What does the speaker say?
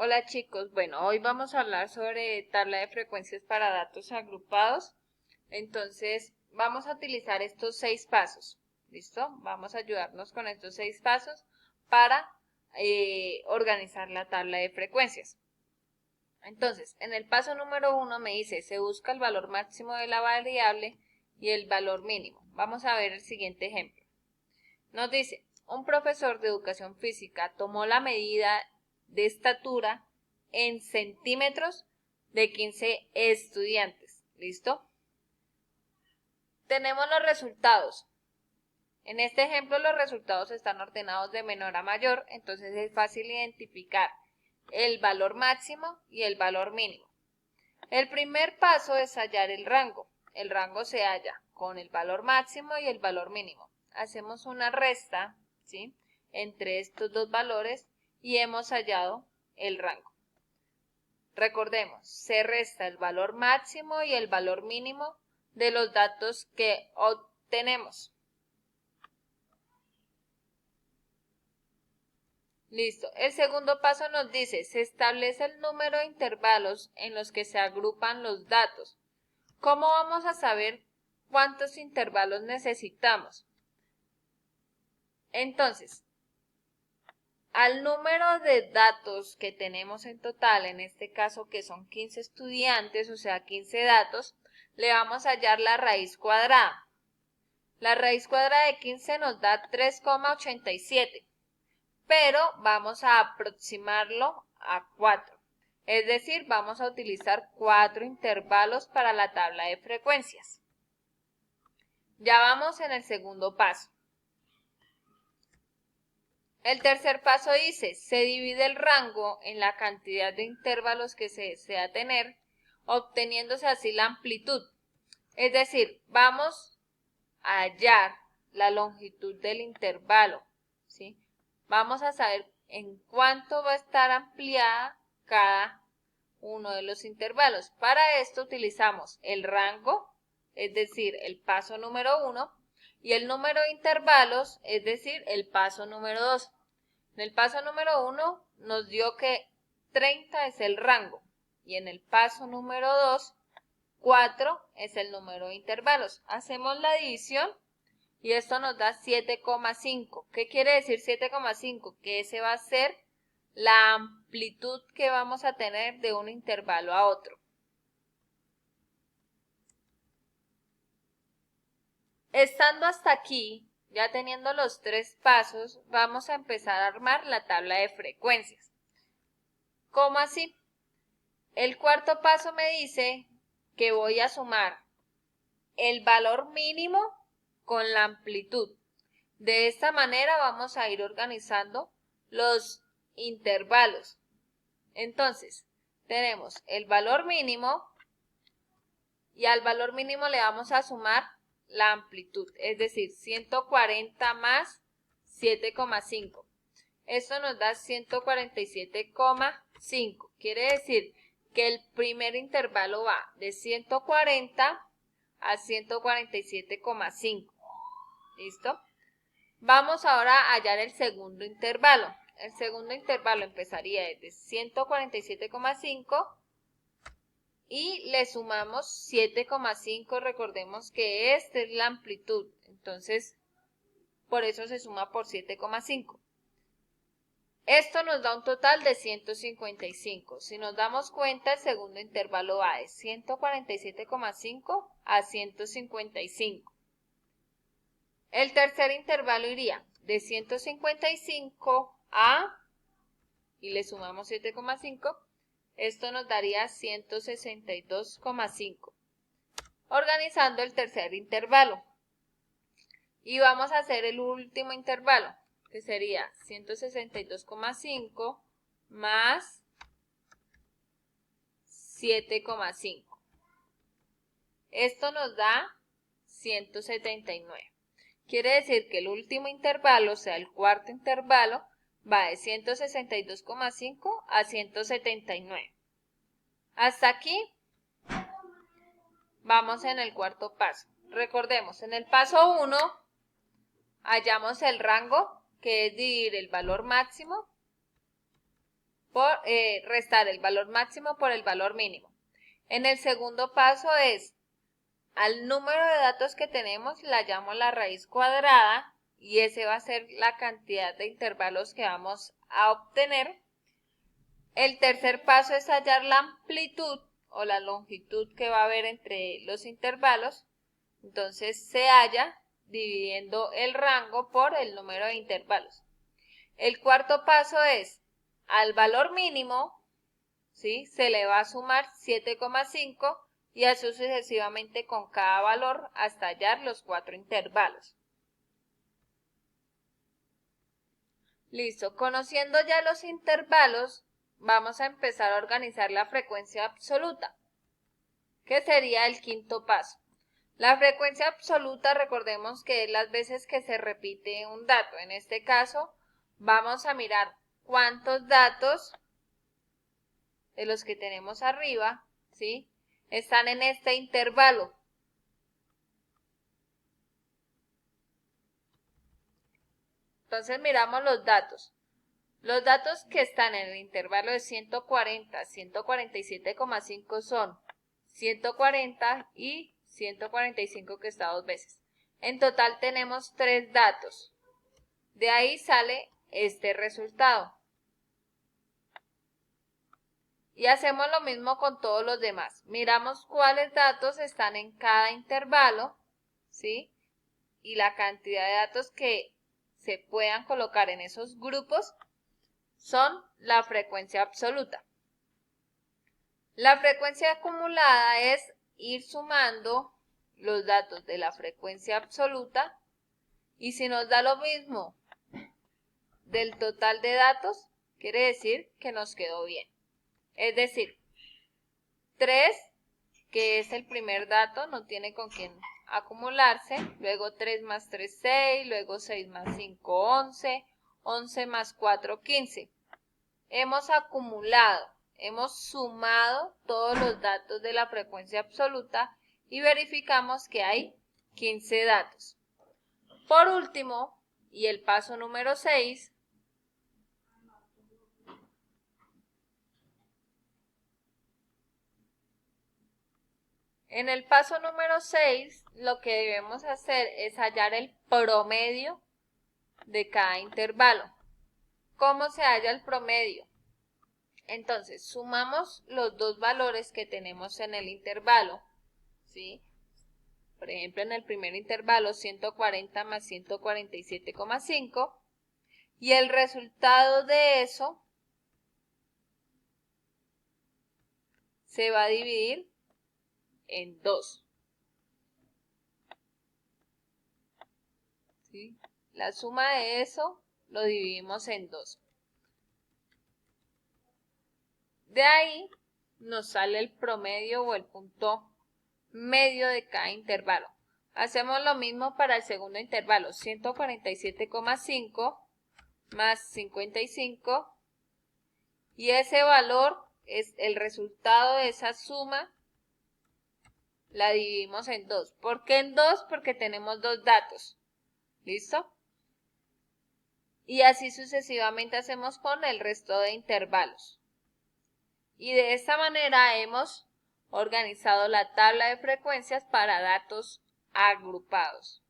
Hola chicos, bueno, hoy vamos a hablar sobre tabla de frecuencias para datos agrupados. Entonces, vamos a utilizar estos 6 pasos. ¿Listo? Vamos a ayudarnos con estos 6 pasos para organizar la tabla de frecuencias. Entonces, en el paso número 1 me dice, se busca el valor máximo de la variable y el valor mínimo. Vamos a ver el siguiente ejemplo. Nos dice, un profesor de educación física tomó la medida de estatura en centímetros de 15 estudiantes. ¿Listo? Tenemos los resultados. En este ejemplo los resultados están ordenados de menor a mayor, entonces es fácil identificar el valor máximo y el valor mínimo. El primer paso es hallar el rango. El rango se halla con el valor máximo y el valor mínimo. Hacemos una resta, ¿sí?, entre estos dos valores y hemos hallado el rango. Recordemos, se resta el valor máximo y el valor mínimo de los datos que obtenemos. Listo. El segundo paso nos dice, se establece el número de intervalos en los que se agrupan los datos. ¿Cómo vamos a saber cuántos intervalos necesitamos? Entonces, al número de datos que tenemos en total, en este caso que son 15 estudiantes, o sea 15 datos, le vamos a hallar la raíz cuadrada. La raíz cuadrada de 15 nos da 3,87, pero vamos a aproximarlo a 4. Es decir, vamos a utilizar 4 intervalos para la tabla de frecuencias. Ya vamos en el segundo paso. El tercer paso dice, se divide el rango en la cantidad de intervalos que se desea tener, obteniéndose así la amplitud. Es decir, vamos a hallar la longitud del intervalo, ¿sí? Vamos a saber en cuánto va a estar ampliada cada uno de los intervalos. Para esto utilizamos el rango, es decir, el paso número 1, y el número de intervalos, es decir, el paso número 2. En el paso número 1 nos dio que 30 es el rango y en el paso número 2, 4 es el número de intervalos. Hacemos la división y esto nos da 7,5. ¿Qué quiere decir 7,5? Que ese va a ser la amplitud que vamos a tener de un intervalo a otro. Estando hasta aquí, ya teniendo los 3 pasos, vamos a empezar a armar la tabla de frecuencias. ¿Cómo así? El cuarto paso me dice que voy a sumar el valor mínimo con la amplitud. De esta manera vamos a ir organizando los intervalos. Entonces, tenemos el valor mínimo y al valor mínimo le vamos a sumar la amplitud, es decir, 140 más 7,5. Esto nos da 147,5. Quiere decir que el primer intervalo va de 140 a 147,5. ¿Listo? Vamos ahora a hallar el segundo intervalo. El segundo intervalo empezaría desde 147,5 y le sumamos 7,5. Recordemos que esta es la amplitud, entonces por eso se suma por 7,5. Esto nos da un total de 155. Si nos damos cuenta, el segundo intervalo va de 147,5 a 155. El tercer intervalo iría de 155 a, y le sumamos 7,5, esto nos daría 162,5. Organizando el tercer intervalo. Y vamos a hacer el último intervalo, que sería 162,5 más 7,5. Esto nos da 179. Quiere decir que el último intervalo, o sea, el cuarto intervalo, va de 162,5 a 179. Hasta aquí vamos en el cuarto paso. Recordemos, en el paso 1 hallamos el rango, que es dividir el valor máximo restar el valor máximo por el valor mínimo. En el segundo paso es, al número de datos que tenemos le hallamos la raíz cuadrada y ese va a ser la cantidad de intervalos que vamos a obtener. El tercer paso es hallar la amplitud o la longitud que va a haber entre los intervalos. Entonces se halla dividiendo el rango por el número de intervalos. El cuarto paso es, al valor mínimo, ¿sí?, se le va a sumar 7,5 y así sucesivamente con cada valor hasta hallar los 4 intervalos. Listo, conociendo ya los intervalos, vamos a empezar a organizar la frecuencia absoluta, que sería el quinto paso. La frecuencia absoluta, recordemos que es las veces que se repite un dato. En este caso, vamos a mirar cuántos datos de los que tenemos arriba, ¿sí?, están en este intervalo. Entonces miramos los datos. Los datos que están en el intervalo de 140 a 147,5 son 140 y 145, que está dos veces. En total tenemos 3 datos. De ahí sale este resultado. Y hacemos lo mismo con todos los demás. Miramos cuáles datos están en cada intervalo, ¿sí?, y la cantidad de datos que se puedan colocar en esos grupos son la frecuencia absoluta. La frecuencia acumulada es ir sumando los datos de la frecuencia absoluta y si nos da lo mismo del total de datos, quiere decir que nos quedó bien. Es decir, 3, que es el primer dato, no tiene con quién acumularse, luego 3 más 3, 6, luego 6 más 5, 11, 11 más 4, 15. Hemos acumulado, hemos sumado todos los datos de la frecuencia absoluta y verificamos que hay 15 datos. Por último, y el paso número 6, en el paso número 6, lo que debemos hacer es hallar el promedio de cada intervalo. ¿Cómo se halla el promedio? Entonces, sumamos los dos valores que tenemos en el intervalo, ¿sí? Por ejemplo, en el primer intervalo, 140 más 147,5, y el resultado de eso se va a dividir en 2. ¿Sí? La suma de eso lo dividimos en 2. De ahí nos sale el promedio o el punto medio de cada intervalo. Hacemos lo mismo para el segundo intervalo, 147,5 más 55, y ese valor es el resultado de esa suma, la dividimos en 2. ¿Por qué en 2? Porque tenemos 2 datos. ¿Listo? Y así sucesivamente hacemos con el resto de intervalos. Y de esta manera hemos organizado la tabla de frecuencias para datos agrupados.